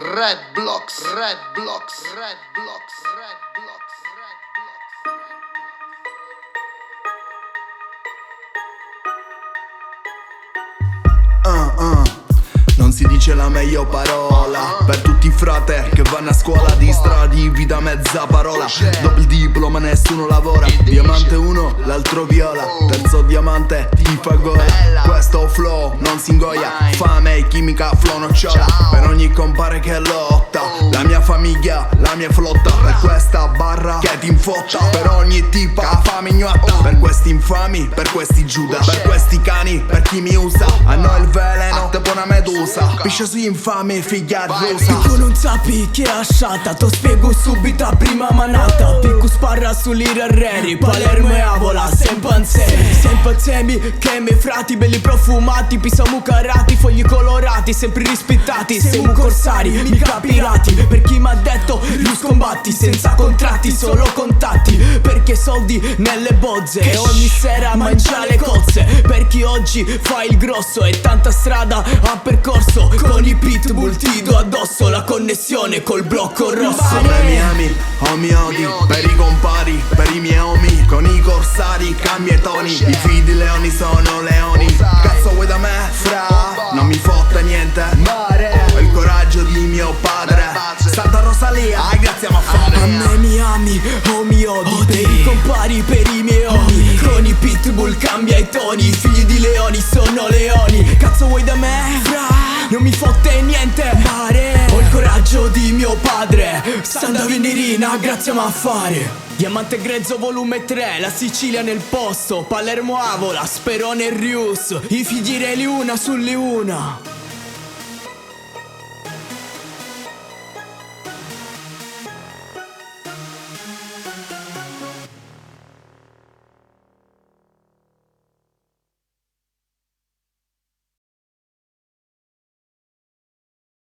Red Blocks, Red Blocks, Red Blocks, Red Blocks, Red Blocks. Non si dice la meglio parola per tutti i frate che vanno a scuola di stradi, vita mezza parola. Dopo il diploma nessuno lavora. Diamante uno, l'altro viola. Terzo diamante ti fa gola. Questo flow non si ingoia. Fame e chimica, flow nocciola. Per ogni compare che lotta, la mia famiglia, la mia flotta. Per questa barra che ti infotta, per ogni tipa fame ignotta. Per questi infami, per questi Giuda, per questi cani, per chi mi usa. Hanno il veleno, te buona medusa. Piscia su infame, figlia rusa. Tu non sapi che asciata, to spiego subito a prima manata. Picco sparra sull'irarreri, Palermo e Avola, sempre insieme che me frati, belli profumati, pisamo carati, fogli colorati, sempre rispettati. Siamo corsari, mica pirati. Per chi m'ha detto, lu scombatti, senza contratti, solo contatti. Perché soldi nelle bozze e ogni sera mangia le cozze. Per chi oggi fa il grosso e tanta strada ha percorso. Con i pitbull ti do addosso la connessione col blocco rosso. Sopra mi ami o mi odi, per i compari, per i miei omi. Con i corsari cambia i toni, i figli di leoni sono leoni. Cazzo vuoi da me, fra? Non mi fotte niente, ho il coraggio di mio padre. Santa Rosalia, grazie a fare. A me mi ami o mi odi, per i compari, per i miei omi. Con i pitbull cambia i toni, i figli di leoni sono leoni. Cazzo vuoi da me, fra? Non mi fotte niente, ho il coraggio di mio padre. Santa Venerina, grazie a fare. Diamante grezzo volume 3, la Sicilia nel posto. Palermo Avola, Sperone e Rius, i figli re una sulle una.